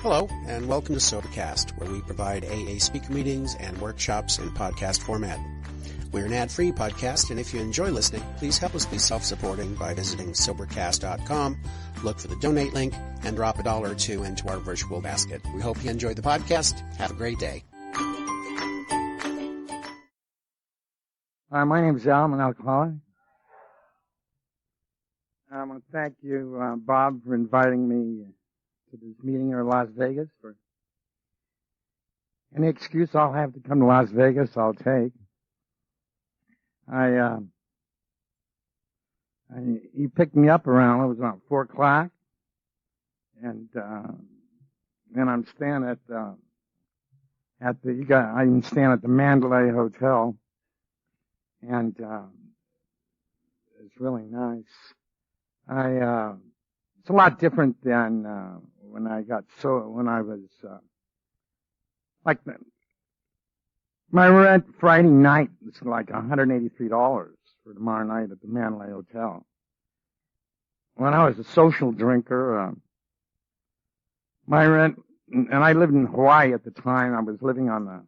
Hello, and welcome to SoberCast, where we provide AA speaker meetings and workshops in podcast format. We're an ad-free podcast, and if you enjoy listening, please help us be self-supporting by visiting Sobercast.com, look for the donate link, and drop $1 or $2 into our virtual basket. We hope you enjoy the podcast. Have a great day. Hi, my name is Al. I'm an alcoholic. I want to thank you, Bob, for inviting me to this meeting here in Las Vegas. For any excuse I'll have to come to Las Vegas, I'll take. He picked me up around, it was about 4 o'clock, and I'm staying I'm staying at the Mandalay Hotel, and it's really nice. It's a lot different than when I was my rent Friday night was like $183 for tomorrow night at the Mandalay Hotel. When I was a social drinker, my rent, and I lived in Hawaii at the time. I was living on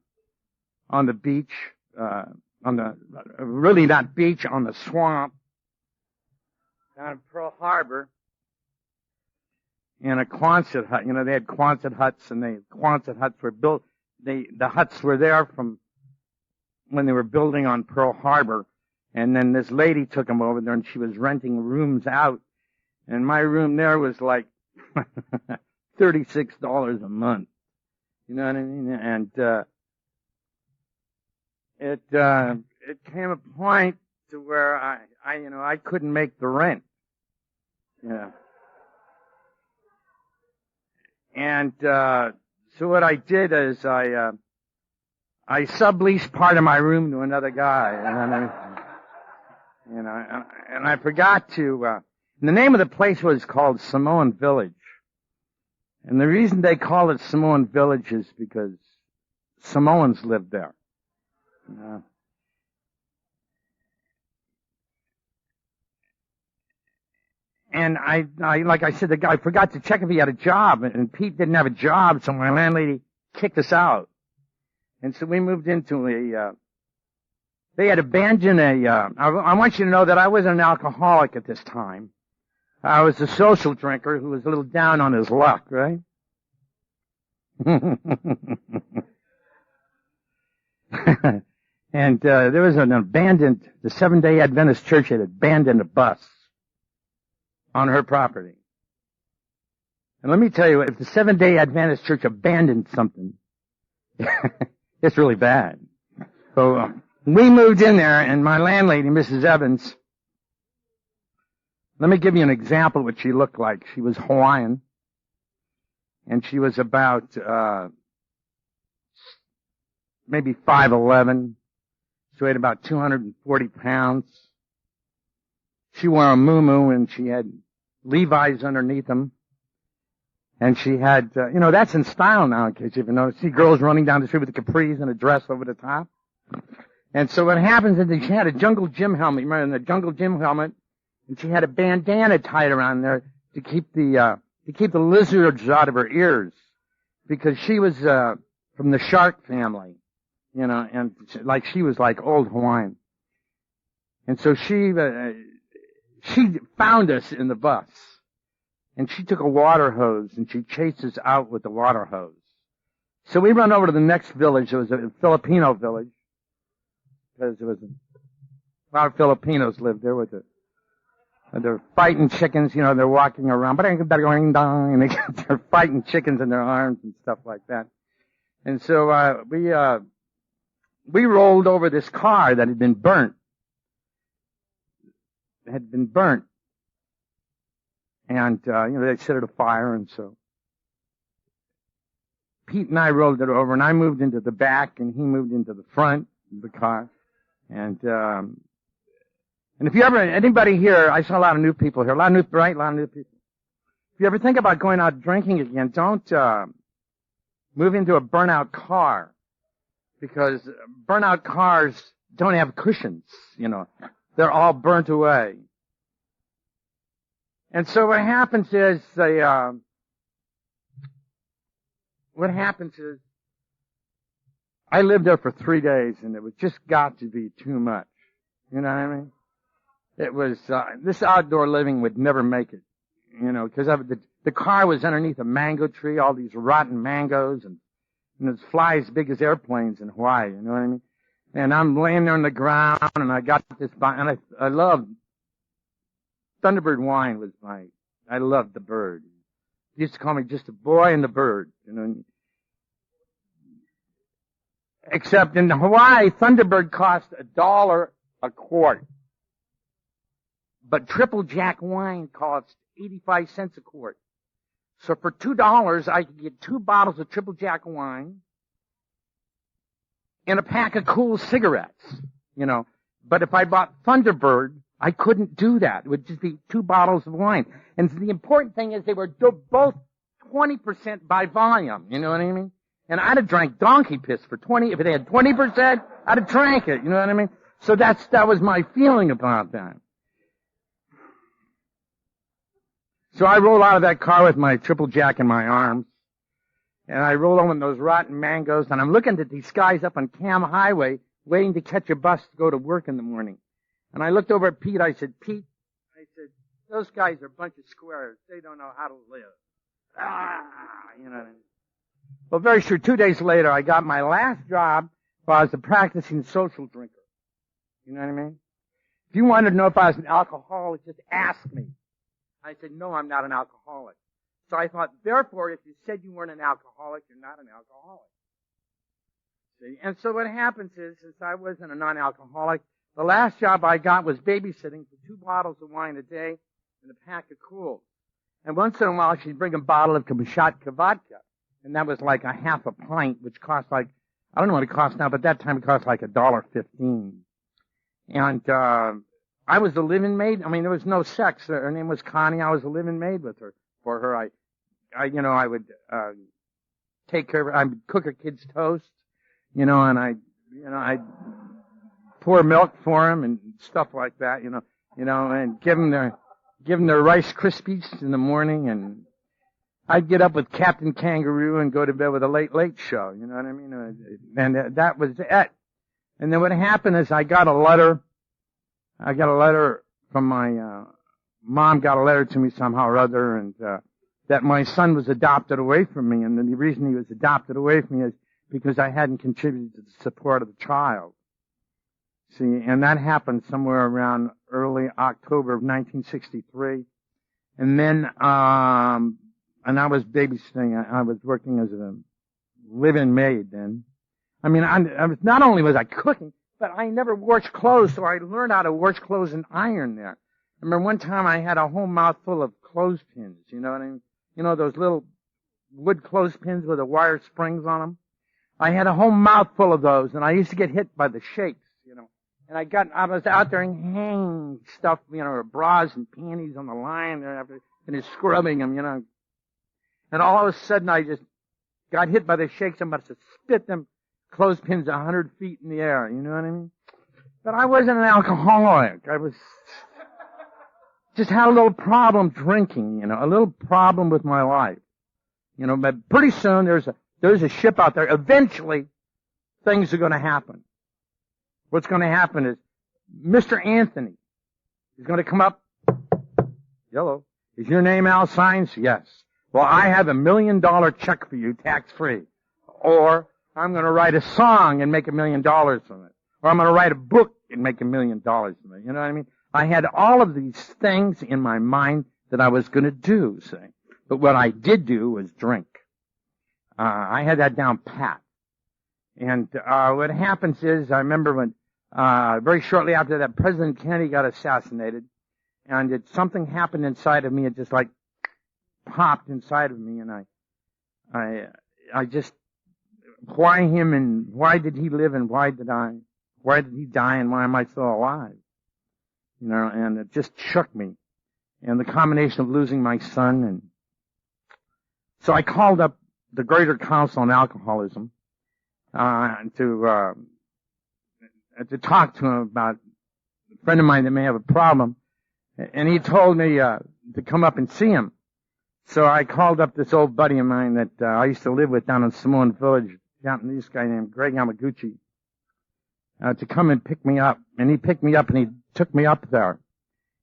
the beach, really not beach, on the swamp down in Pearl Harbor. In a Quonset hut. They had Quonset huts, and the Quonset huts were built, the huts were there from when they were building on Pearl Harbor, and then this lady took them over there, and she was renting rooms out, and my room there was like $36 a month. You know what I mean? And it came a point to where I couldn't make the rent. And so what I did is I subleased part of my room to another guy, and I forgot to. And the name of the place was called Samoan Village, and the reason they call it Samoan Village is because Samoans lived there. And like I said, the guy forgot to check if he had a job, and Pete didn't have a job, so my landlady kicked us out. And so we moved into they had abandoned I want you to know that I wasn't an alcoholic at this time. I was a social drinker who was a little down on his luck, right? And there was the Seventh-day Adventist Church had abandoned a bus on her property. And let me tell you, if the Seventh-day Adventist Church abandoned something, it's really bad. So we moved in there, and my landlady, Mrs. Evans, let me give you an example of what she looked like. She was Hawaiian, and she was about maybe 5'11". She weighed about 240 pounds. She wore a muumuu, and she had Levi's underneath them. And she had, that's in style now, in case you even noticed. See girls running down the street with the capris and a dress over the top. And so what happens is that she had a jungle gym helmet. You remember the jungle gym helmet? And she had a bandana tied around there to keep the lizards out of her ears. Because she was, from the shark family. And she was like old Hawaiian. And so she found us in the bus, and she took a water hose, and she chased us out with the water hose. So we run over to the next village. It was a Filipino village, because there was a lot of Filipinos lived there with they're fighting chickens, they're walking around, and they're fighting chickens in their arms and stuff like that. And so we rolled over this car that had been burnt. And, they set it afire, and so Pete and I rolled it over, and I moved into the back, and he moved into the front of the car. And if you anybody here, I saw a lot of new people here, a lot of new people. If you ever think about going out drinking again, don't, move into a burnout car, because burnout cars don't have cushions, They're all burnt away. And so what happens is what happens is, I lived there for 3 days, and it was just got to be too much. You know what I mean? It was, this outdoor living would never make it. You know, because the car was underneath a mango tree, all these rotten mangoes, and it's flies big as airplanes in Hawaii, you know what I mean? And I'm laying there on the ground, and I got this, and I loved, Thunderbird wine was I loved the bird. They used to call me just a boy and the bird, you know. Except in Hawaii, Thunderbird cost $1 a quart. But Triple Jack wine costs 85 cents a quart. So for $2, I could get 2 bottles of Triple Jack wine and a pack of cool cigarettes, you know. But if I bought Thunderbird, I couldn't do that. It would just be 2 bottles of wine. And the important thing is they were both 20% by volume, you know what I mean? And I'd have drank donkey piss for 20, if they had 20%, I'd have drank it, you know what I mean? So that was my feeling about that. So I roll out of that car with my Triple Jack in my arms, and I roll over in those rotten mangoes, and I'm looking at these guys up on Cam Highway waiting to catch a bus to go to work in the morning. And I looked over at Pete, I said, Pete, those guys are a bunch of squares. They don't know how to live. You know what I mean? Well, very sure, 2 days later, I got my last job while I was a practicing social drinker. You know what I mean? If you wanted to know if I was an alcoholic, just ask me. I said, no, I'm not an alcoholic. So I thought, therefore, if you said you weren't an alcoholic, you're not an alcoholic. See? And so what happens is, since I wasn't a non-alcoholic, the last job I got was babysitting for 2 bottles of wine a day and a pack of Kool. And once in a while, she'd bring a bottle of Kamchatka vodka. And that was like a half a pint, which cost like, I don't know what it costs now, but that time it cost like $1.15. And, I was a living maid. I mean, there was no sex. Her name was Connie. I was a living maid for her. I would, take care of her. I would cook her kids' toast, you know, and I'd pour milk for them and stuff like that, you know, and give them their Rice Krispies in the morning, and I'd get up with Captain Kangaroo and go to bed with a Late Show, you know what I mean? And that was it. And then what happened is I got a letter from my, mom got a letter to me somehow or other, and, that my son was adopted away from me, and the reason he was adopted away from me is because I hadn't contributed to the support of the child. See, and that happened somewhere around early October of 1963. And then, and I was babysitting, I was working as a live-in maid then. I mean, I was, not only was I cooking, but I never washed clothes, so I learned how to wash clothes and iron there. I remember one time I had a whole mouthful of clothespins, you know what I mean? You know, those little wood clothespins with the wire springs on them? I had a whole mouthful of those, and I used to get hit by the shakes, you know. And I was out there hanging stuff, you know, bras and panties on the line, and just scrubbing them, you know. And all of a sudden I just got hit by the shakes. I must have spit them clothespins 100 feet in the air, you know what I mean? But I wasn't an alcoholic. I was just had a little problem drinking, you know, a little problem with my life. You know, but pretty soon there's a ship out there. Eventually, things are going to happen. What's going to happen is Mr. Anthony is going to come up. Hello. Is your name Al Sines? Yes. Well, I have $1 million check for you, tax-free. Or I'm going to write a song and make $1 million from it. Or I'm going to write a book and make $1 million from it. You know what I mean? I had all of these things in my mind that I was going to do, see. But what I did do was drink. I had that down pat. And what happens is, I remember when, very shortly after that, President Kennedy got assassinated, and something happened inside of me. It just like popped inside of me, and I just, why him, and why did he live, and why did he die, and why am I still alive? You know, and it just shook me. And the combination of losing my son, and so I called up the Greater Council on Alcoholism, to talk to him about a friend of mine that may have a problem. And he told me, to come up and see him. So I called up this old buddy of mine that I used to live with down in Samoan Village, Japanese guy named Greg Yamaguchi, to come and pick me up. And he picked me up and he took me up there.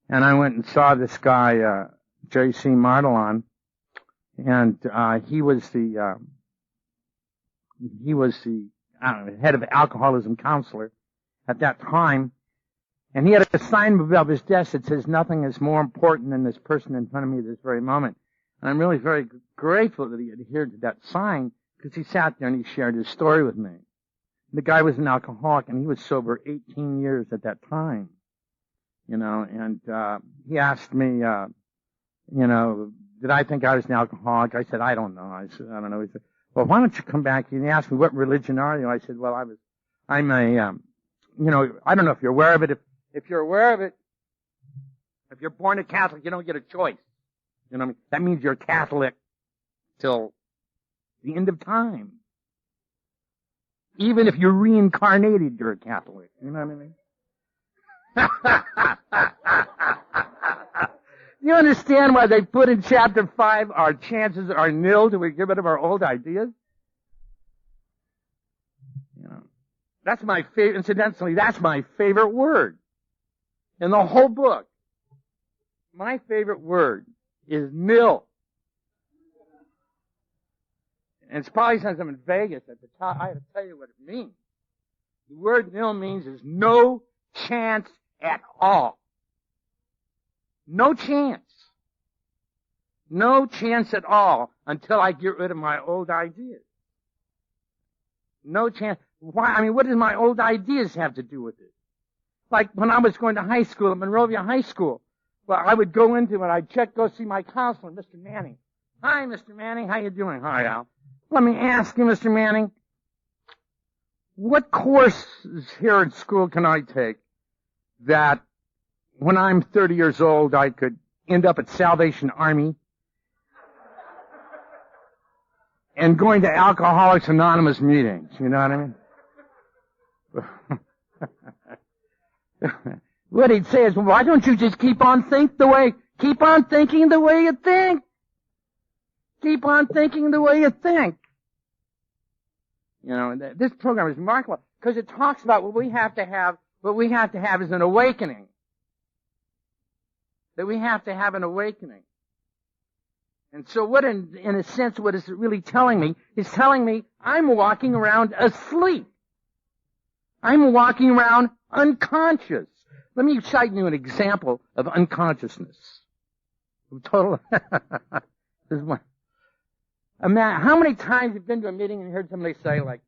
And I went and saw this guy, J.C. Martelon, and he was the head of alcoholism counselor at that time. And he had a sign above his desk that says, "Nothing is more important than this person in front of me at this very moment." And I'm really very grateful that he adhered to that sign, because he sat there and he shared his story with me. The guy was an alcoholic, and he was sober 18 years at that time. And he asked me, did I think I was an alcoholic? I said, I don't know. I said, I don't know. He said, well, why don't you come back? And he asked me, what religion are you? I said, well, I'm a, I don't know if you're aware of it. If you're aware of it, if you're born a Catholic, you don't get a choice. You know what I mean? That means you're Catholic till the end of time. Even if you're reincarnated, you're a Catholic. You know what I mean? You understand why they put in chapter 5, our chances are nil till we get rid of our old ideas? That's my favorite, incidentally, that's my favorite word in the whole book. My favorite word is nil. And it's probably since I'm in Vegas at the top, I have to tell you what it means. The word nil means is no chance at all. No chance. No chance at all until I get rid of my old ideas. No chance. Why? I mean, what does my old ideas have to do with it? Like when I was going to high school at Monrovia High School, well, I would go into it, I'd go see my counselor, Mr. Manning. Hi, Mr. Manning, how you doing? Hi, Al. Let me ask you, Mr. Manning, what courses here at school can I take that when I'm 30 years old I could end up at Salvation Army and going to Alcoholics Anonymous meetings? You know what I mean? What he'd say is, well, why don't you just keep on thinking the way you think? Keep on thinking the way you think. This program is remarkable because it talks about what we have to have. What we have to have is an awakening. That we have to have an awakening. And so what, in a sense, what is it really telling me? It's telling me I'm walking around asleep. I'm walking around unconscious. Let me cite you an example of unconsciousness. Total. This is one. How many times you've been to a meeting and heard somebody say, like,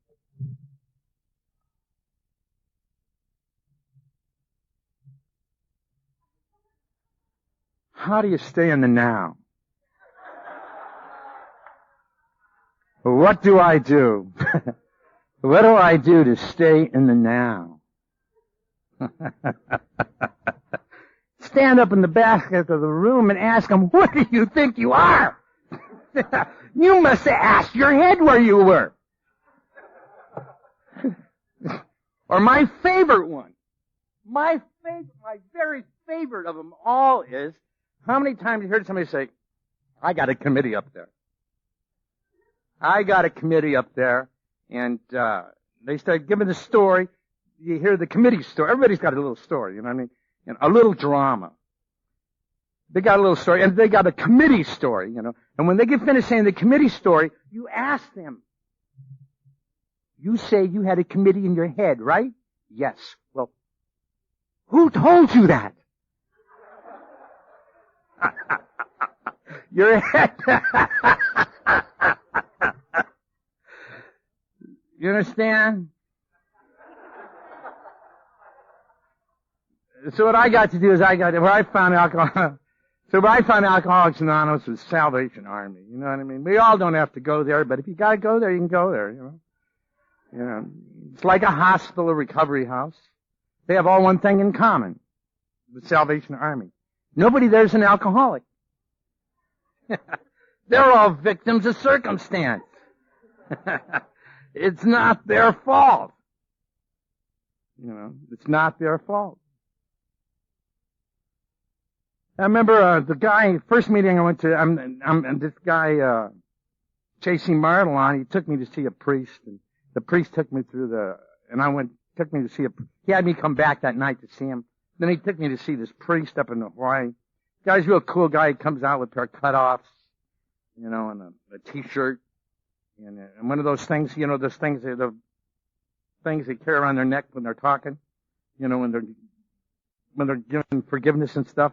how do you stay in the now? What do I do? What do I do to stay in the now? Stand up in the back of the room and ask them, what do you think you are? You must have asked your head where you were. Or my favorite one. My very favorite of them all is, how many times you heard somebody say, I got a committee up there. I got a committee up there. And they start giving the story. You hear the committee story. Everybody's got a little story, you know what I mean? And a little drama. They got a little story, and they got a committee story, you know. And when they get finished saying the committee story, you ask them. You say you had a committee in your head, right? Yes. Well, who told you that? Your head. You understand? So what I got to do is where I found Alcoholics Anonymous was Salvation Army. You know what I mean? We all don't have to go there, but if you gotta go there, you can go there, you know. It's like a hospital, a recovery house. They have all one thing in common. The Salvation Army. Nobody there's an alcoholic. They're all victims of circumstance. It's not their fault. You know, it's not their fault. I remember the guy, first meeting I went to, this guy, J.C. Martelon, he took me to see a priest, and the priest took me through took me to see he had me come back that night to see him. Then he took me to see this priest up in Hawaii. The guy's a real cool guy. He comes out with a pair of cutoffs, and a t-shirt, and one of those things, those things, the things they carry around their neck when they're talking, when they're giving forgiveness and stuff.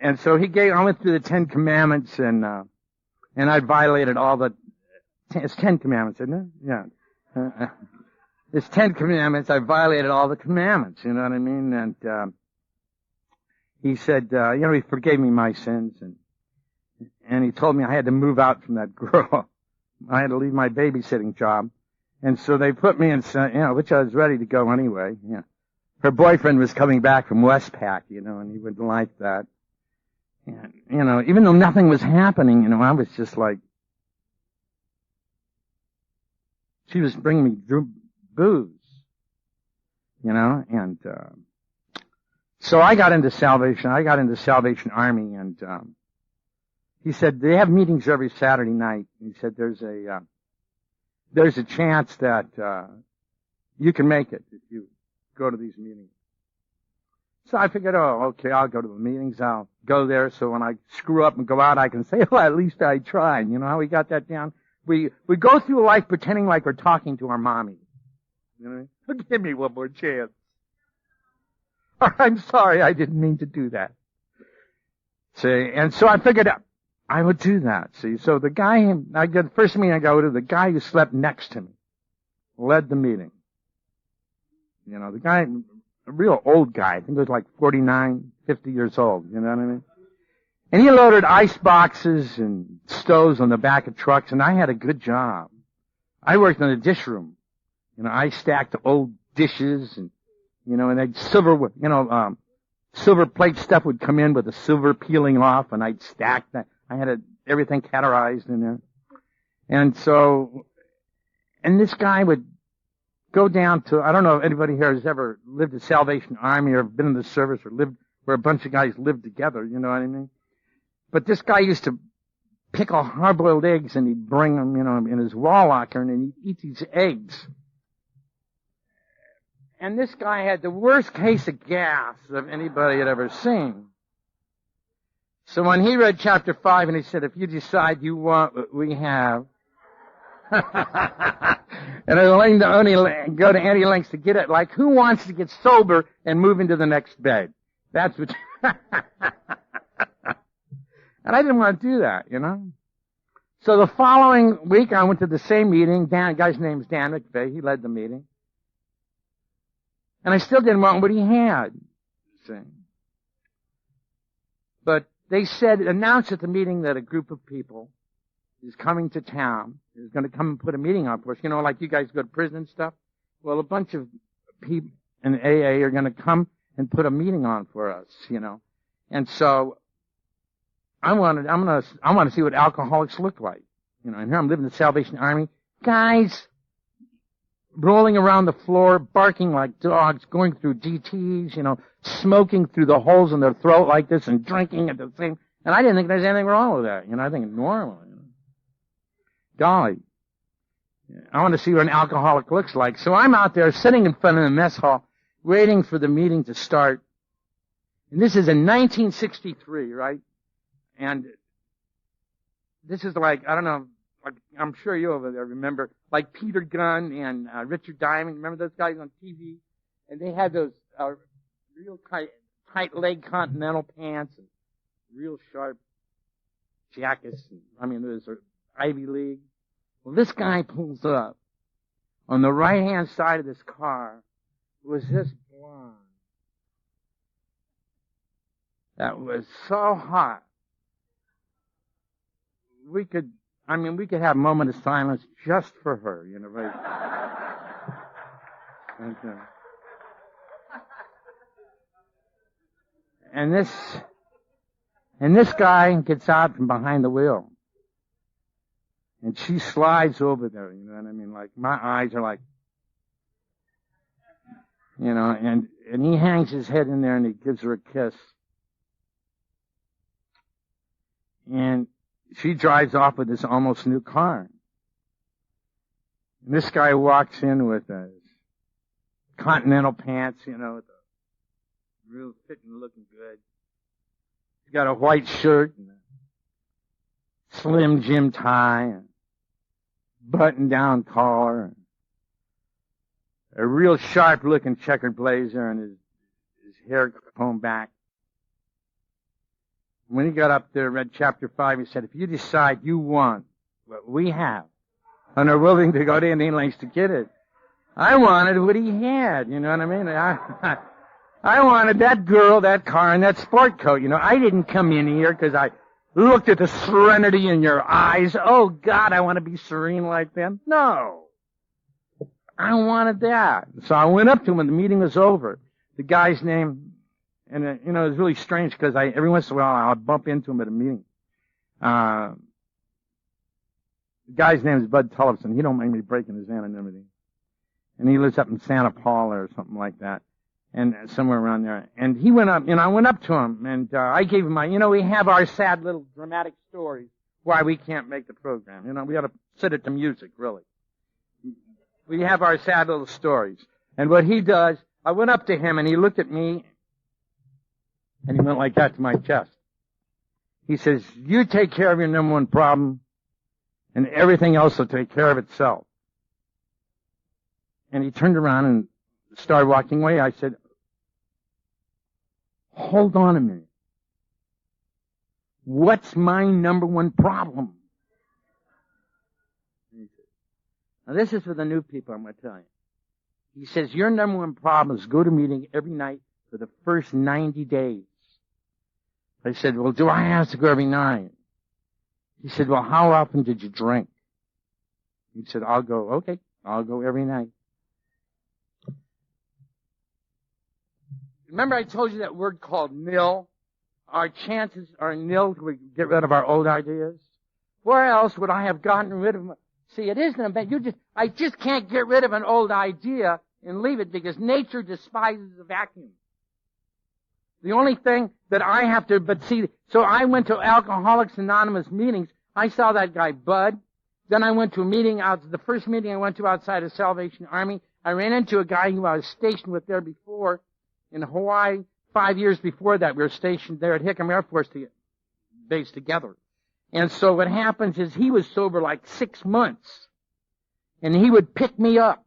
And so I went through the 10 Commandments, and I violated all it's 10 Commandments, isn't it? Yeah. It's 10 Commandments. I violated all the commandments, you know what I mean? And, he said, he forgave me my sins, and he told me I had to move out from that girl. I had to leave my babysitting job. And so they put me in, which I was ready to go anyway. Yeah. Her boyfriend was coming back from Westpac, and he wouldn't like that. And, even though nothing was happening, I was just like, she was bringing me booze, and, so I got into Salvation Army, and, he said, they have meetings every Saturday night. He said, there's a chance that, you can make it if you go to these meetings. So I figured, okay, I'll go to the meetings. I'll go there so when I screw up and go out, I can say, well, at least I tried. You know how we got that down? We go through life pretending like we're talking to our mommy. Give me one more chance. I'm sorry, I didn't mean to do that. See, and so I figured I would do that. See, so the first meeting I go to, the guy who slept next to me led the meeting. The guy, a real old guy. I think he was like 49, 50 years old. You know what I mean? And he loaded ice boxes and stoves on the back of trucks, and I had a good job. I worked in the dish room. I stacked old dishes, and and they'd silver plate stuff would come in with the silver peeling off, and I'd stack that. I had everything categorized in there. And so, and this guy would go down to, I don't know if anybody here has ever lived at Salvation Army or been in the service or lived where a bunch of guys lived together, you know what I mean? But this guy used to pickle hard-boiled eggs, and he'd bring them, in his wall locker, and he'd eat these eggs. And this guy had the worst case of gas of anybody had ever seen. So when he read chapter 5, and he said, if you decide you want what we have, and I'm willing to only go to any lengths to get it, like who wants to get sober and move into the next bed? That's what... And I didn't want to do that, So the following week, I went to the same meeting. The guy's name's Dan McVeigh. He led the meeting. And I still didn't want what he had. See. But they said, announced at the meeting that a group of people is coming to town, is going to come and put a meeting on for us. Like you guys go to prison and stuff. Well, a bunch of people in AA are going to come and put a meeting on for us, And so I want to see what alcoholics look like. And here I'm living in the Salvation Army. Guys rolling around the floor, barking like dogs, going through DTs, smoking through the holes in their throat like this and drinking at the same. And I didn't think there's anything wrong with that. I think it's normal. Golly. I want to see what an alcoholic looks like. So I'm out there sitting in front of the mess hall waiting for the meeting to start. And this is in 1963, right? And this is like, I don't know, I'm sure you over there remember, like Peter Gunn and Richard Diamond. Remember those guys on TV? And they had those real tight leg Continental pants and real sharp jackets. Those are Ivy League. Well, this guy pulls up. On the right-hand side of this car was this blonde that was so hot. We could have a moment of silence just for her, right? Okay. And this guy gets out from behind the wheel. And she slides over there, you know what I mean? Like, my eyes are like, and he hangs his head in there and he gives her a kiss. And she drives off with this almost new car. And this guy walks in with Continental pants, with real fitting looking good. He's got a white shirt and a slim Jim tie and button down collar, a real sharp looking checkered blazer, and his hair combed back. When he got up there, read chapter 5, he said, if you decide you want what we have and are willing to go to any lengths to get it, I wanted what he had, you know what I mean? I wanted that girl, that car, and that sport coat. I didn't come in here because I looked at the serenity in your eyes. Oh, God, I want to be serene like them. No. I wanted that. So I went up to him when the meeting was over. The guy's name, and it was really strange because every once in a while I'll bump into him at a meeting. The guy's name is Bud Tullifson. He don't mind me breaking his anonymity. And he lives up in Santa Paula or something like that. And somewhere around there. And he went up, I went up to him and I gave him we have our sad little dramatic stories why we can't make the program. We ought to set it to music, really. We have our sad little stories. And what he does, I went up to him and he looked at me and he went like that to my chest. He says, you take care of your number one problem and everything else will take care of itself. And he turned around and started walking away. I said, hold on a minute. What's my number one problem? Now this is for the new people, I'm going to tell you. He says, your number one problem is go to meeting every night for the first 90 days. I said, well, do I have to go every night? He said, well, how often did you drink? He said, I'll go every night. Remember I told you that word called nil? Our chances are nil to get rid of our old ideas. Where else would I have gotten rid of them? See, it isn't a bad, I just can't get rid of an old idea and leave it because nature despises the vacuum. The only thing that I have to, so I went to Alcoholics Anonymous meetings. I saw that guy Bud. Then I went to a meeting the first meeting I went to outside of Salvation Army. I ran into a guy who I was stationed with there before in Hawaii. 5 years before that, we were stationed there at Hickam Air Force Base together. And so what happens is he was sober like 6 months. And he would pick me up.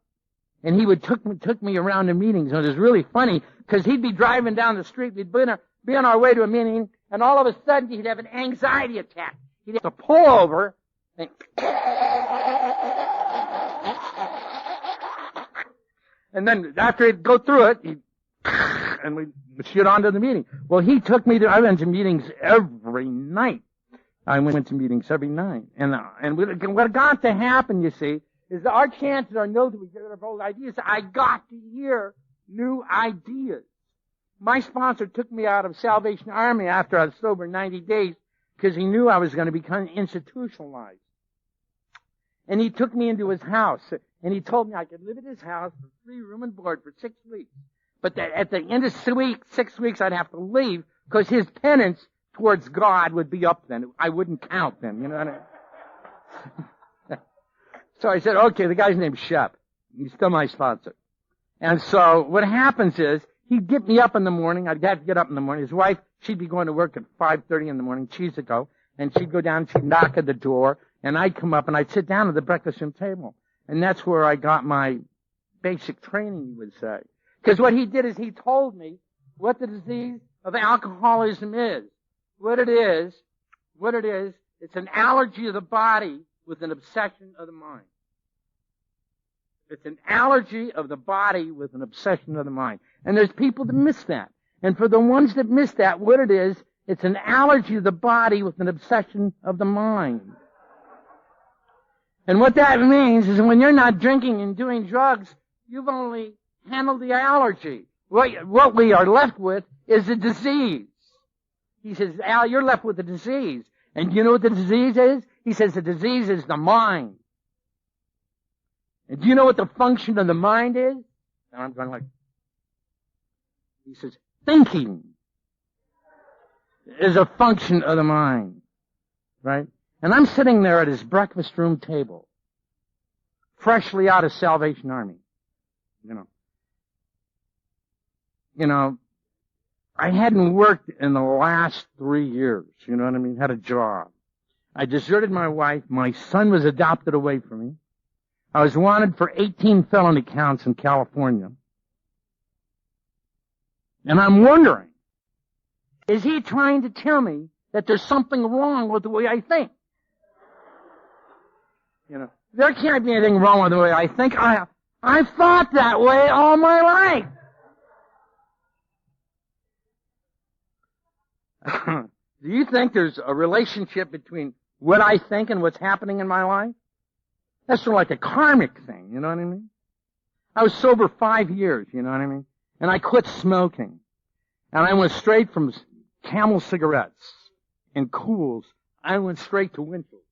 And he would took me around to meetings. And it was really funny because he'd be driving down the street. We'd be on our way to a meeting. And all of a sudden he'd have an anxiety attack. He'd have to pull over. And then after he'd go through it, and we'd shoot on to the meeting. Well, he took me I went to meetings every night. I went to meetings every night. And what got to happen, you see, is our chances are nil to get rid of old ideas. I got to hear new ideas. My sponsor took me out of Salvation Army after I was sober 90 days because he knew I was going to become institutionalized. And he took me into his house, and he told me I could live at his house for free room and board for 6 weeks. But that at the end of 6 weeks, I'd have to leave because his penance towards God would be up then. I wouldn't count then, you know what I mean? So I said, okay, the guy's named Shep. He's still my sponsor. And so what happens is, he'd get me up in the morning. I'd have to get up in the morning. His wife, she'd be going to work at 5:30 in the morning. She's to go. And she'd go down, she'd knock at the door, and I'd come up and I'd sit down at the breakfast room table. And that's where I got my basic training, you would say. Because what he did is he told me what the disease of alcoholism is. What it is, it's an allergy of the body with an obsession of the mind. It's an allergy of the body with an obsession of the mind. And there's people that miss that. And for the ones that miss that, what it is, it's an allergy of the body with an obsession of the mind. And what that means is when you're not drinking and doing drugs, you've only handled the allergy. What we are left with is a disease. He says, Al, you're left with a disease. And you know what the disease is? He says the disease is the mind. And do you know what the function of the mind is? And I'm going like, he says, thinking is a function of the mind. right? And I'm sitting there at his breakfast room table, freshly out of Salvation Army, You know, I hadn't worked in the last 3 years, you know what I mean? Had a job. I deserted my wife. My son was adopted away from me. I was wanted for 18 felony counts in California. And I'm wondering, is he trying to tell me that there's something wrong with the way I think? There can't be anything wrong with the way I think. I thought that way all my life. Do you think there's a relationship between what I think and what's happening in my life? That's sort of like a karmic thing, you know what I mean? I was sober 5 years, you know what I mean? And I quit smoking. And I went straight from Camel cigarettes and Cools. I went straight to Winchell's.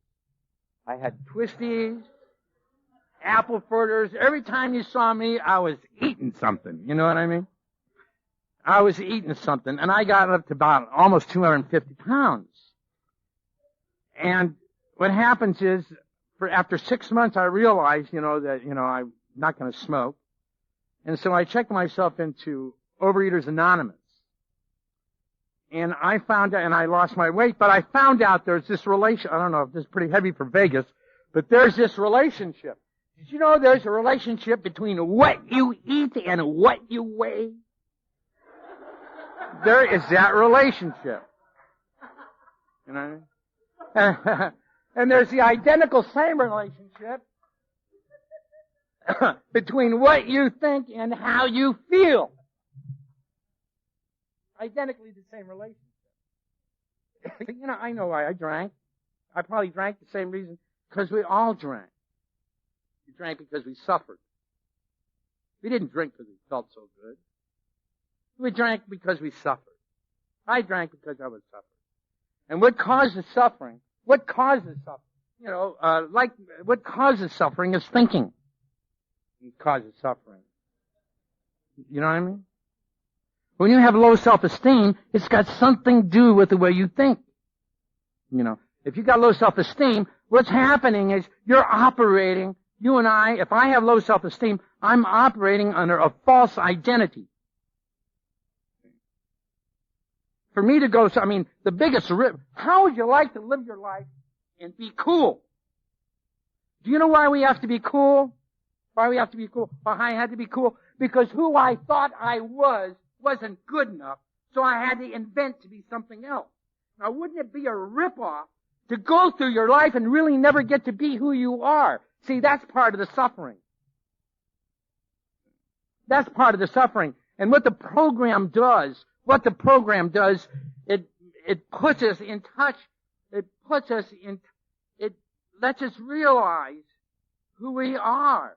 I had Twisties, apple fritters. Every time you saw me, I was eating something, you know what I mean? I was eating something, and I got up to about almost 250 pounds. And what happens is, after 6 months, I realized, that, I'm not going to smoke. And so I checked myself into Overeaters Anonymous. And I found out, and I lost my weight, but I found out there's this relation, I don't know if this is pretty heavy for Vegas, but there's this relationship. Did you know there's a relationship between what you eat and what you weigh? There is that relationship. You know what I mean? And there's the identical same relationship between what you think and how you feel. Identically the same relationship. I know why I drank. I probably drank the same reason, because we all drank. We drank because we suffered. We didn't drink because we felt so good. We drank because we suffered. I drank because I was suffering. And what causes suffering? What causes suffering? What causes suffering is thinking. It causes suffering. You know what I mean? When you have low self-esteem, it's got something to do with the way you think. If you got low self-esteem, what's happening is you're operating, you and I, if I have low self-esteem, I'm operating under a false identity. For me to go, the biggest rip, how would you like to live your life and be cool? Do you know why we have to be cool? Why we have to be cool? Why I had to be cool? Because who I thought I wasn't good enough, so I had to invent to be something else. Now, wouldn't it be a ripoff to go through your life and really never get to be who you are? See, that's part of the suffering. That's part of the suffering. And what the program does, it puts us in touch, it lets us realize who we are.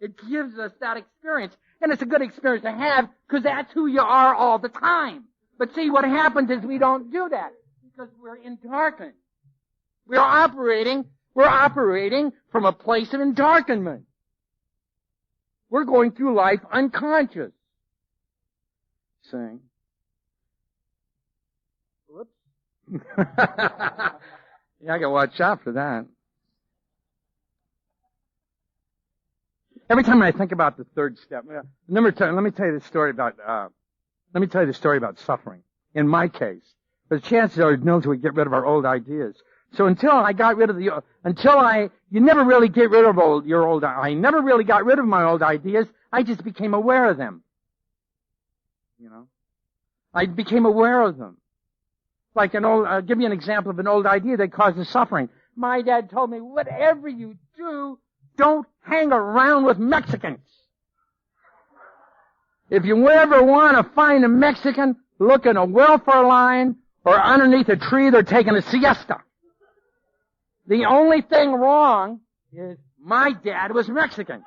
It gives us that experience. And it's a good experience to have, because that's who you are all the time. But see, what happens is we don't do that, because we're endarkened. We're operating from a place of endarkenment. We're going through life unconscious. Saying, whoops. Yeah, I gotta watch out for that. Every time I think about the third step, let me tell you the story about suffering. In my case, the chances are military would get rid of our old ideas. So you never really get rid of I never really got rid of my old ideas. I just became aware of them. I became aware of them. Like I'll give you an example of an old idea that causes suffering. My dad told me, whatever you do, don't hang around with Mexicans. If you ever want to find a Mexican, look in a welfare line or underneath a tree, they're taking a siesta. The only thing wrong is my dad was Mexican.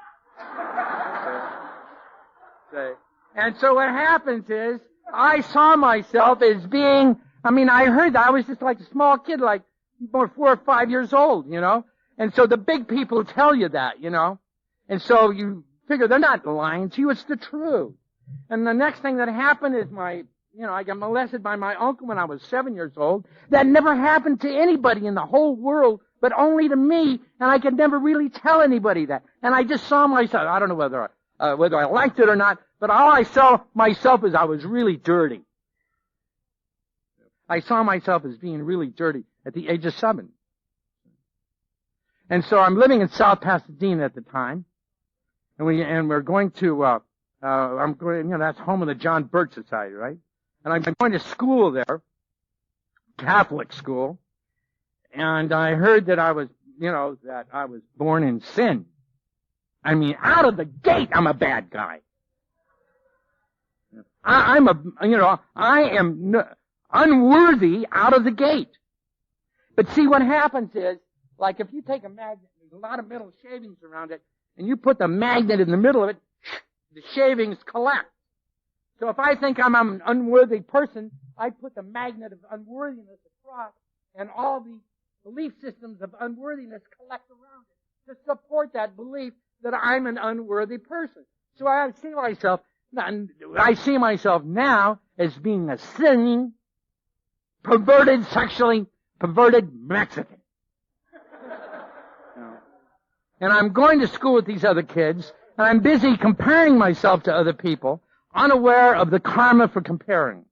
And so what happens is, I saw myself as being, I heard that I was just like a small kid, like 4 or 5 years old, And so the big people tell you that, And so you figure they're not lying to you, it's the truth. And the next thing that happened is my I got molested by my uncle when I was 7 years old. That never happened to anybody in the whole world, but only to me, and I could never really tell anybody that. And I just saw myself, I don't know whether I liked it or not, but all I saw myself as I was really dirty. I saw myself as being really dirty at the age of 7. And so I'm living in South Pasadena at the time, and we're going to, that's home of the John Birch Society, right? And I'm going to school there, Catholic school, and I heard that I was born in sin. I mean, out of the gate, I'm a bad guy. I am unworthy out of the gate. But see, what happens is, like if you take a magnet, there's a lot of metal shavings around it, and you put the magnet in the middle of it, the shavings collect. So if I think I'm an unworthy person, I put the magnet of unworthiness across, and all the belief systems of unworthiness collect around it to support that belief that I'm an unworthy person. So I see myself now as being a sinning, sexually perverted Mexican. And I'm going to school with these other kids, and I'm busy comparing myself to other people, unaware of the karma for comparing.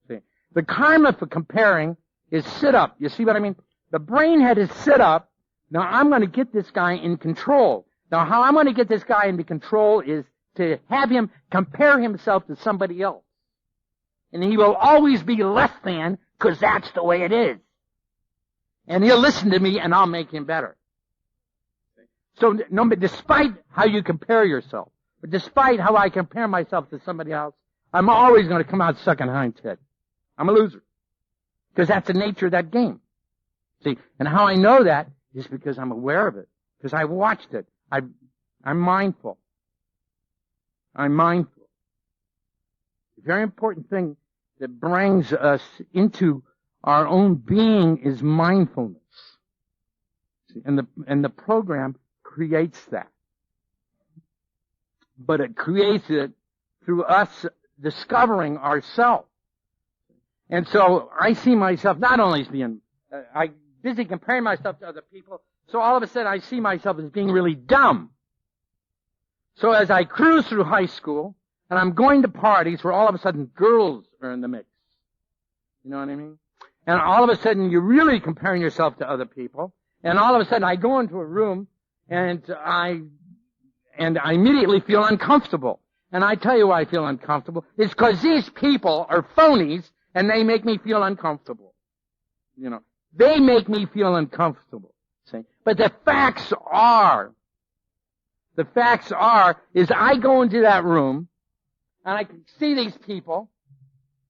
See, the karma for comparing is sit up. You see what I mean? The brain had to sit up. Now I'm going to get this guy in control. Now how I'm going to get this guy into control is to have him compare himself to somebody else. And he will always be less than, because that's the way it is. And he'll listen to me, and I'll make him better. So, but despite how you compare yourself, but despite how I compare myself to somebody else, I'm always going to come out sucking hind's head. I'm a loser. Because that's the nature of that game. See, and how I know that is because I'm aware of it. Because I watched it. I'm mindful. I'm mindful. The very important thing that brings us into our own being is mindfulness. See, and the program creates that. But it creates it through us discovering ourselves. And so I see myself not only as being, I'm busy comparing myself to other people, so all of a sudden I see myself as being really dumb. So as I cruise through high school, and I'm going to parties where all of a sudden girls are in the mix. You know what I mean? And all of a sudden you're really comparing yourself to other people, and all of a sudden I go into a room, and I immediately feel uncomfortable. And I tell you why I feel uncomfortable. It's because these people are phonies, and they make me feel uncomfortable. They make me feel uncomfortable. See? But the facts are, is I go into that room, and I can see these people,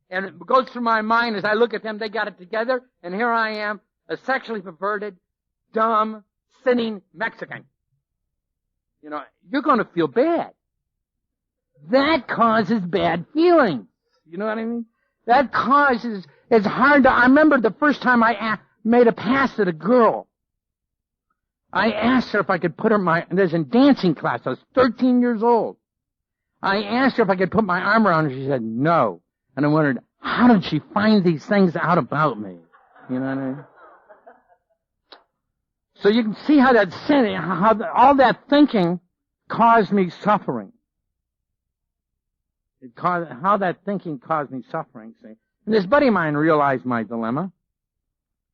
and it goes through my mind as I look at them, they got it together, and here I am, a sexually perverted, dumb, sinning Mexican. You're going to feel bad. That causes bad feelings. You know what I mean? That causes, it's hard to, I remember the first time I made a pass at a girl. I asked her if I could put her there's in dancing class, I was 13 years old. I asked her if I could put my arm around her, she said no. And I wondered, how did she find these things out about me? You know what I mean? So you can see how all that thinking caused me suffering. How that thinking caused me suffering, see. And this buddy of mine realized my dilemma.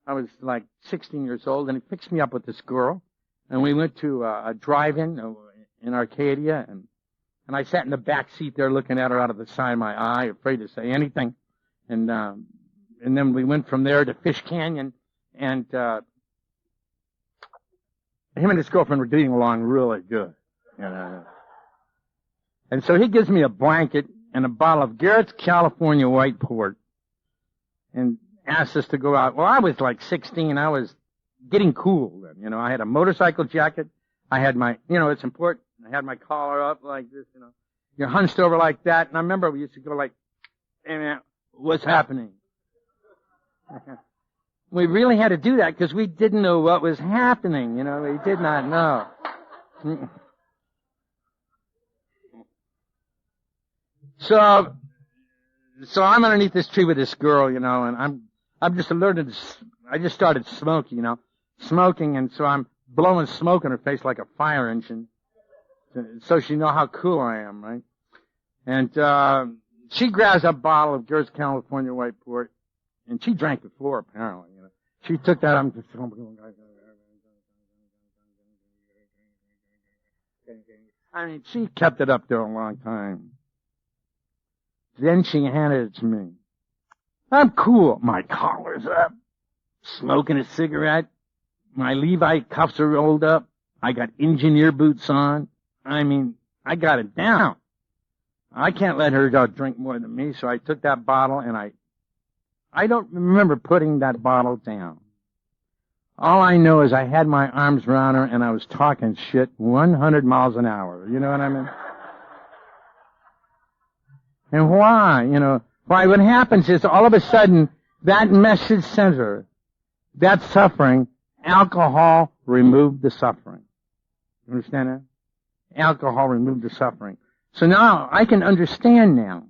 I was like 16 years old, and he fixed me up with this girl. And we went to a drive-in in Arcadia, and I sat in the back seat there looking at her out of the side of my eye, afraid to say anything. And then we went from there to Fish Canyon, and him and his girlfriend were getting along really good. And so he gives me a blanket and a bottle of Garrett's California White Port and asked us to go out. Well, I was like 16. I was getting cool then. I had a motorcycle jacket. I had my, it's important. I had my collar up like this, You're hunched over like that. And I remember we used to go like, hey man, what's happening? We really had to do that because we didn't know what was happening. We did not know. So so I'm underneath this tree with this girl, and I'm just alerted. I just started smoking, and so I'm blowing smoke in her face like a fire engine, so she know how cool I am, right? And she grabs a bottle of Gert's California White Port, and she drank before, apparently. She took that. She kept it up there a long time. Then she handed it to me. I'm cool. My collar's up. Smoking a cigarette. My Levi cuffs are rolled up. I got engineer boots on. I got it down. I can't let her drink more than me, so I took that bottle and I don't remember putting that bottle down. All I know is I had my arms around her and I was talking shit 100 miles an hour. You know what I mean? And why? Why? What happens is all of a sudden that message center, that suffering, alcohol removed the suffering. You understand that? Alcohol removed the suffering. So now I can understand now,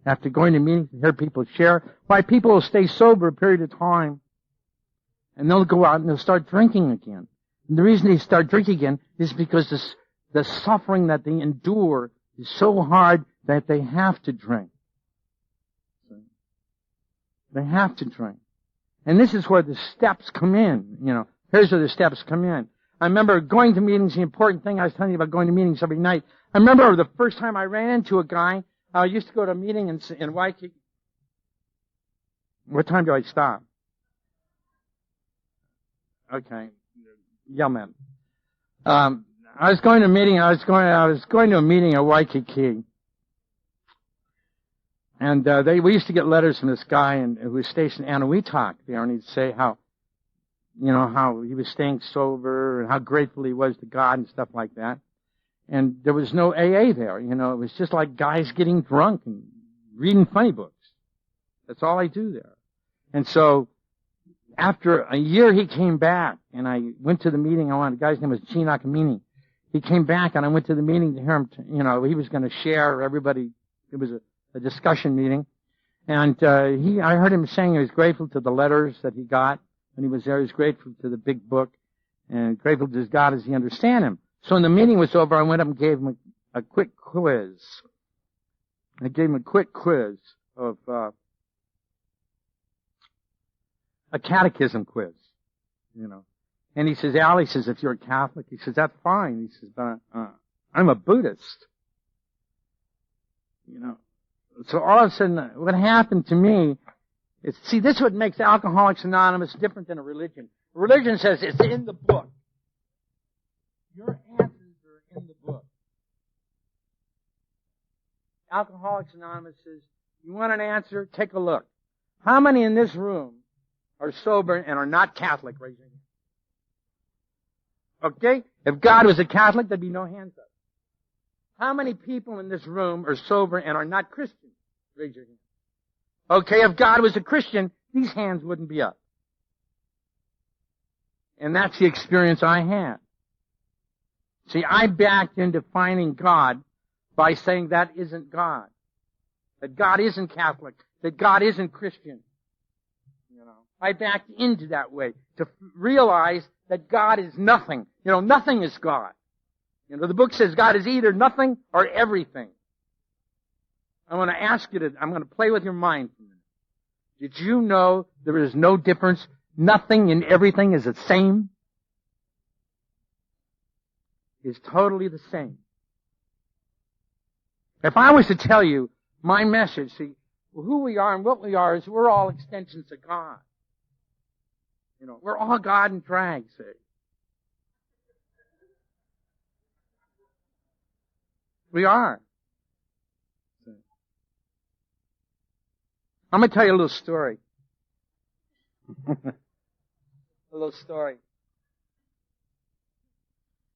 after going to meetings and hear people share, why people will stay sober a period of time and they'll go out and they'll start drinking again. And the reason they start drinking again is because the suffering that they endure is so hard that they have to drink. They have to drink. And this is where the steps come in. Here's where the steps come in. I remember going to meetings, the important thing I was telling you about going to meetings every night. I remember the first time I ran into a guy. I used to go to a meeting in Waikiki. What time do I stop? Okay. Yeah, man. I was going to a meeting. I was going to a meeting at Waikiki. And we used to get letters from this guy who was stationed in Anahuac there, and he'd say how he was staying sober and how grateful he was to God and stuff like that. And there was no AA there, it was just like guys getting drunk and reading funny books. That's all I do there. And so after a year he came back, and I went to the meeting. The guy's name was Gene Akamini. He came back, and I went to the meeting to hear him, he was going to share everybody. It was a discussion meeting. And I heard him saying he was grateful to the letters that he got when he was there. He was grateful to the big book and grateful to his God as he understand him. So when the meeting was over, I went up and gave him a quick quiz. I gave him a quick quiz of a catechism quiz, And he says, Al, he says, if you're a Catholic, he says, that's fine. He says, but I'm a Buddhist. So all of a sudden, what happened to me is, see, this is what makes Alcoholics Anonymous different than a religion. A religion says it's in the book. Your answers are in the book. Alcoholics Anonymous says, you want an answer? Take a look. How many in this room are sober and are not Catholic? Raise your hand. Okay? If God was a Catholic, there'd be no hands up. How many people in this room are sober and are not Christian? Raise your hand. Okay, if God was a Christian, these hands wouldn't be up. And that's the experience I had. See, I backed into finding God by saying that isn't God. That God isn't Catholic. That God isn't Christian. I backed into that way to realize that God is nothing. Nothing is God. The book says God is either nothing or everything. I'm going to ask you I'm going to play with your mind for a minute. Did you know there is no difference? Nothing and everything is the same? Is totally the same. If I was to tell you my message, see, who we are and what we are is we're all extensions of God. We're all God in drag, see. We are. I'm going to tell you a little story. A little story.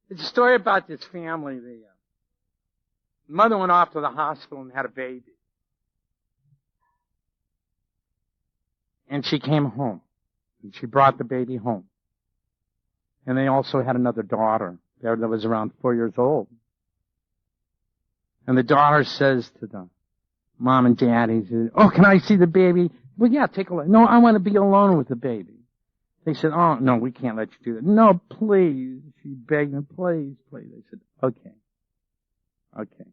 It's a story about this family. The mother went off to the hospital and had a baby. And she came home. And she brought the baby home. And they also had another daughter there that was around 4 years old. And the daughter says to the Mom and Dad, he said, oh, can I see the baby? Well, yeah, take a look. No, I want to be alone with the baby. They said, oh, no, we can't let you do that. No, please. She begged them, please, please. They said, okay. Okay.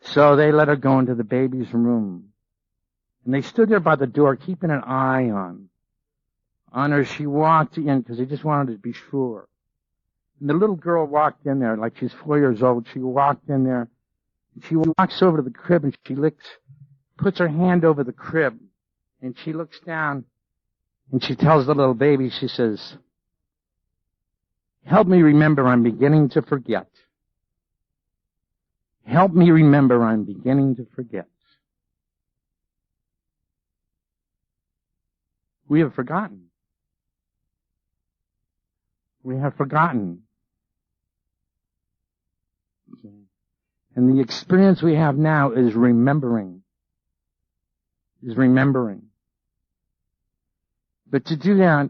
So they let her go into the baby's room. And they stood there by the door, keeping an eye on her. She walked in because they just wanted to be sure. And the little girl walked in there like she's 4 years old. She walked in there. She walks over to the crib and she puts her hand over the crib. And she looks down and she tells the little baby, she says, help me remember I'm beginning to forget. Help me remember I'm beginning to forget. We have forgotten. We have forgotten. And the experience we have now is remembering. But to do that,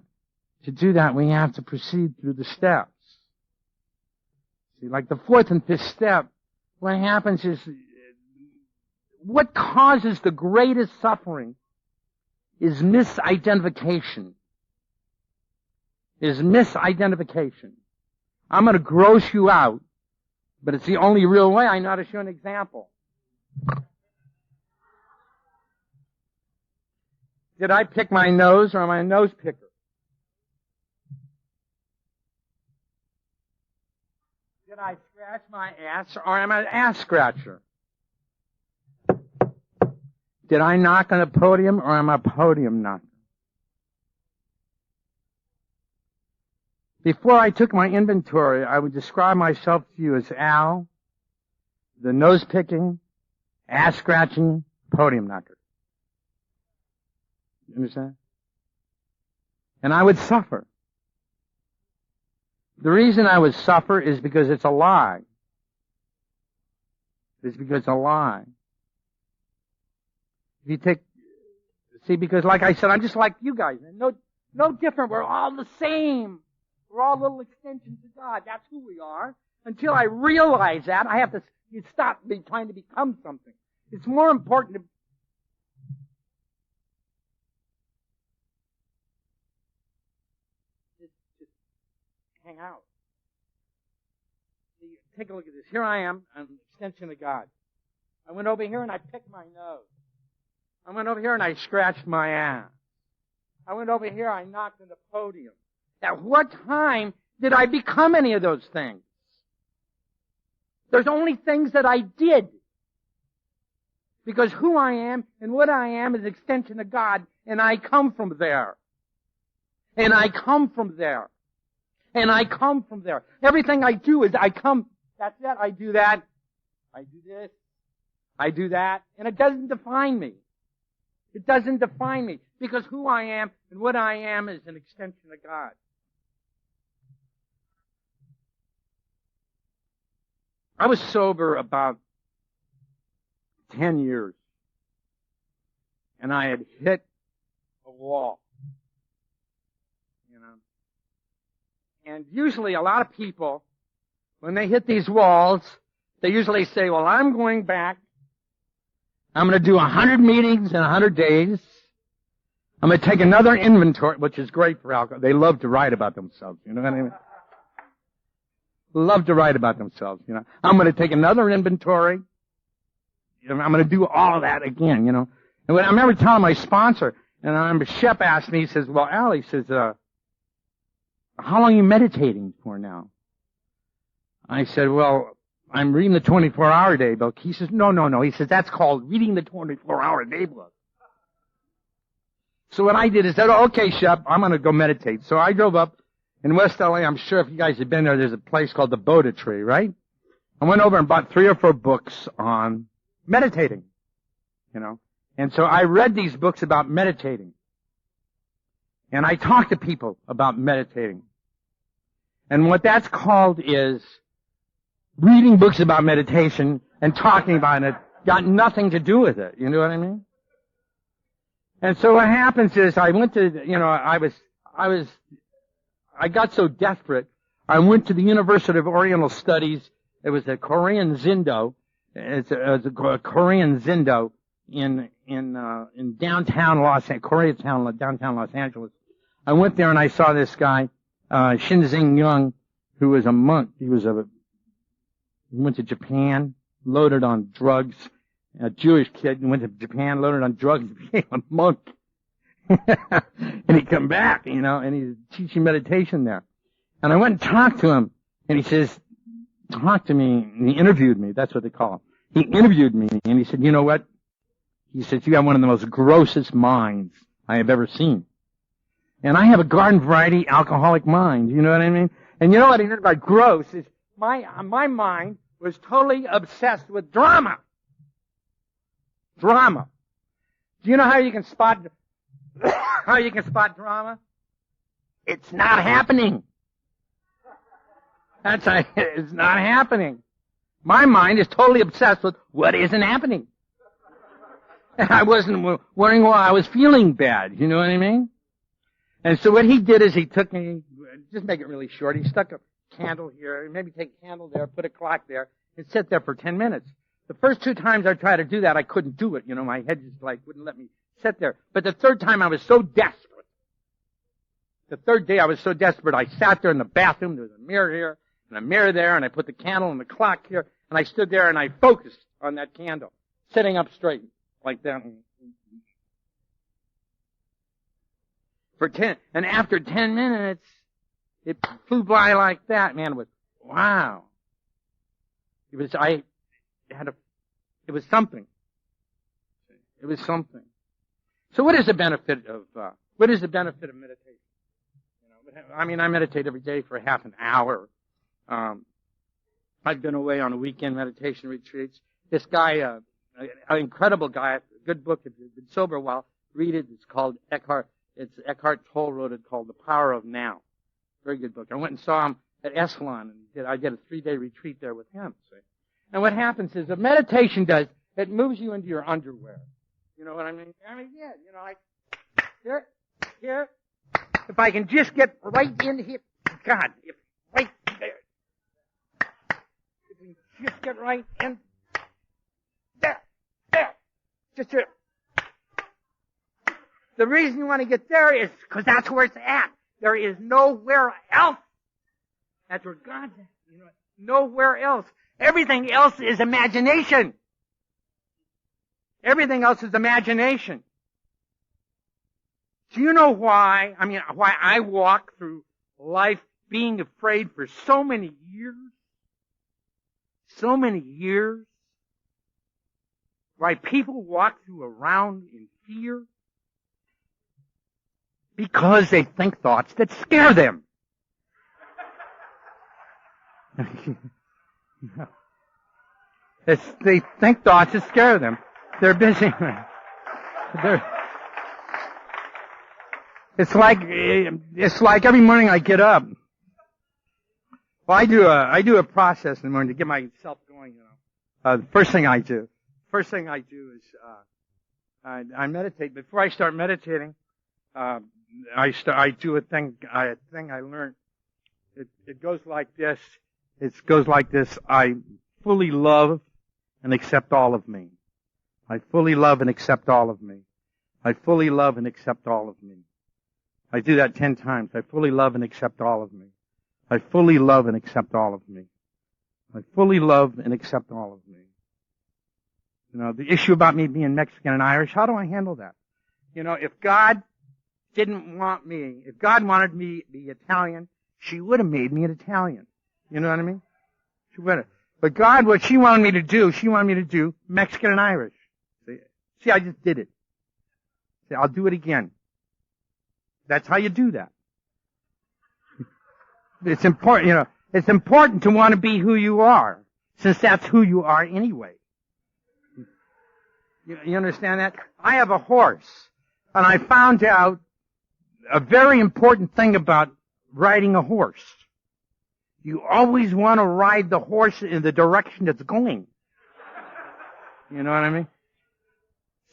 we have to proceed through the steps. See, like the fourth and fifth step, what happens is, what causes the greatest suffering is misidentification. I'm going to gross you out, but it's the only real way I know how to show an example. Did I pick my nose or am I a nose picker? Did I scratch my ass or am I an ass scratcher? Did I knock on a podium or am I a podium knocker? Before I took my inventory, I would describe myself to you as Al, the nose picking, ass scratching, podium knocker. You understand? And I would suffer. The reason I would suffer is because it's a lie. Because like I said, I'm just like you guys. No different. We're all the same. We're all little extensions of God. That's who we are. Until I realize that, I have to stop trying to become something. It's more important to just hang out. See, take a look at this. Here I am, I'm an extension of God. I went over here and I picked my nose. I went over here and I scratched my ass. I went over here, I knocked on the podium. At what time did I become any of those things? There's only things that I did. Because who I am and what I am is an extension of God, and I come from there. Everything I do is I come, that's it, I do that, I do this, I do that, and it doesn't define me. Because who I am and what I am is an extension of God. I was sober about 10 years. And I had hit a wall. You know. And usually a lot of people, when they hit these walls, they usually say, well, I'm going back. I'm going to do 100 meetings in 100 days. I'm going to take another inventory, which is great for alcohol. They love to write about themselves. You know what I mean? Love to write about themselves, you know. I'm going to take another inventory. I'm going to do all of that again, you know. And when I remember telling my sponsor, and I remember Shep asked me, he says, well, Al, he says, how long are you meditating for now? I said, well, I'm reading the 24-hour day book. He says, no. He says, that's called reading the 24-hour day book. So what I did is said, oh, okay, Shep, I'm going to go meditate. So I drove up. In West LA, I'm sure if you guys have been there, there's a place called the Boda Tree, right? I went over and bought 3 or 4 books on meditating, you know. And so I read these books about meditating. And I talked to people about meditating. And what that's called is reading books about meditation and talking about it got nothing to do with it. You know what I mean? And so what happens is I went to, you know, I got so desperate, I went to the University of Oriental Studies. It was a Korean Zindo, It's a Korean Zindo in downtown downtown Los Angeles. I went there and I saw this guy, Shinzing Young, who was a monk. He went to Japan, loaded on drugs. A Jewish kid went to Japan, loaded on drugs, became a monk. And he come back, and he's teaching meditation there. And I went and talked to him, and he says, talk to me. And he interviewed me. That's what they call him. He interviewed me, and he said, you know what? He said, you have one of the most grossest minds I have ever seen. And I have a garden variety alcoholic mind. You know what I mean? And you know what I meant by gross is my mind was totally obsessed with drama. Drama. Do you know how you can spot drama? It's not happening. It's not happening. My mind is totally obsessed with what isn't happening. And I wasn't worrying why I was feeling bad. You know what I mean? And so what he did is he took me, just make it really short, he stuck a candle here, maybe take a candle there, put a clock there, and sit there for 10 minutes. The first 2 times I tried to do that, I couldn't do it. My head just wouldn't let me sit there. But the third time I was so desperate. The third day I was so desperate, I sat there in the bathroom, there was a mirror here, and a mirror there, and I put the candle and the clock here, and I stood there and I focused on that candle, sitting up straight, like that. And after 10 minutes, it flew by like that, man. It was, wow. It was something. It was something. So what is the benefit of meditation? I meditate every day for half an hour. I've been away on weekend meditation retreats. This guy, an incredible guy, a good book. If you've been sober a while, read it. It's called Eckhart Tolle wrote it, called The Power of Now. Very good book. I went and saw him at Esalen, and I did a 3-day retreat there with him. See? And what happens is, what meditation does, it moves you into your underwear. You know what I mean? Here. If I can just get right in here, God, right there. If we just get right in there, just here. The reason you want to get there is because that's where it's at. There is nowhere else. That's where God's at. Nowhere else. Everything else is imagination. Everything else is imagination. Do you know why? Why I walk through life being afraid for so many years? So many years? Why people walk around in fear? Because they think thoughts that scare them. They think thoughts that scare them. They're busy. It's like every morning I get up. Well, I do a process in the morning to get myself going. The first thing I do is I meditate. Before I start meditating, I do a thing I learned. It goes like this. I fully love and accept all of me. I fully love and accept all of me. I fully love and accept all of me. I do that 10 times. I fully love and accept all of me. I fully love and accept all of me. I fully love and accept all of me. The issue about me being Mexican and Irish, how do I handle that? If God didn't want me, if God wanted me to be Italian, she would have made me an Italian. You know what I mean? She would have. But God, what she wanted me to do Mexican and Irish. See, I just did it. See, I'll do it again. That's how you do that. It's important, it's important to want to be who you are, since that's who you are anyway. You understand that? I have a horse, and I found out a very important thing about riding a horse. You always want to ride the horse in the direction it's going. You know what I mean?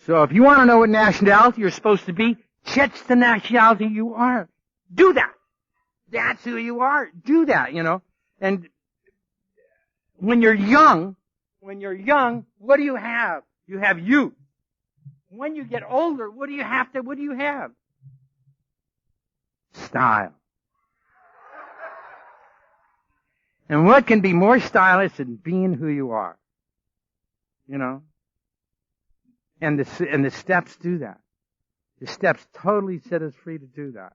So if you want to know what nationality you're supposed to be, catch the nationality you are. Do that. That's who you are. Do that, And when you're young, When you're young, what do you have? You have youth. When you get older, what do you have? Style. And what can be more stylish than being who you are? You know? And the steps do that. The steps totally set us free to do that.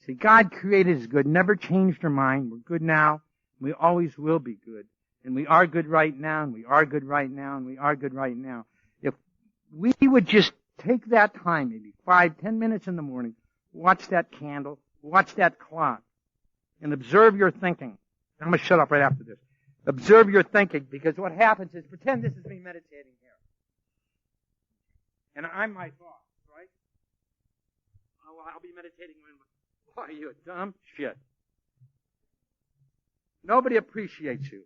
See, God created us good, never changed our mind. We're good now. We always will be good. And we are good right now, and we are good right now, and we are good right now. If we would just take that time, maybe 5-10 minutes in the morning, watch that candle, watch that clock, and observe your thinking. I'm going to shut up right after this. Observe your thinking, because what happens is, pretend this is me meditating here. And I'm my thoughts, right? I'll be meditating when, why are you a dumb shit? Nobody appreciates you.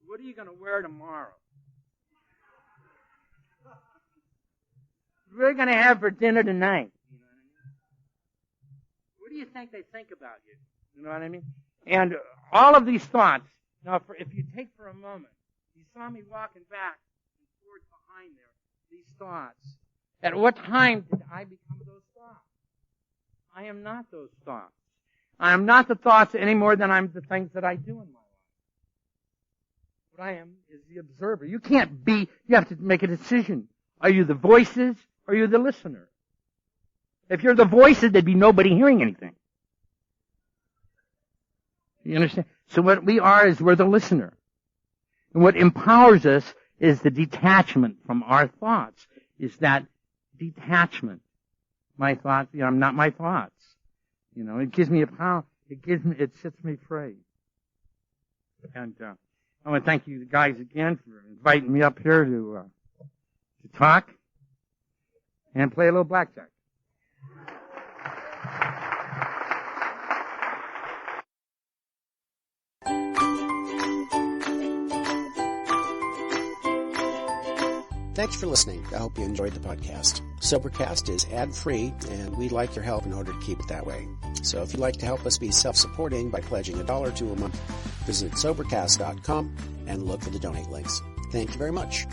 What are you going to wear tomorrow? What are you going to have for dinner tonight? You know what I mean? What do you think they think about you? You know what I mean? And all of these thoughts, now if you take for a moment, you saw me walking back and forth behind there, these thoughts. At what time did I become those thoughts? I am not those thoughts. I am not the thoughts any more than I'm the things that I do in my life. What I am is the observer. You can't be, you have to make a decision. Are you the voices or are you the listener? If you're the voices, there'd be nobody hearing anything. You understand? So what we are is we're the listener. And what empowers us is the detachment from our thoughts. Is that detachment. My thoughts, I'm not my thoughts. It gives me a power. It sets me free. And I want to thank you guys again for inviting me up here to talk and play a little blackjack. Thanks for listening. I hope you enjoyed the podcast. Sobercast is ad-free, and we'd like your help in order to keep it that way. So if you'd like to help us be self-supporting by pledging $1 or $2 a month, visit Sobercast.com and look for the donate links. Thank you very much.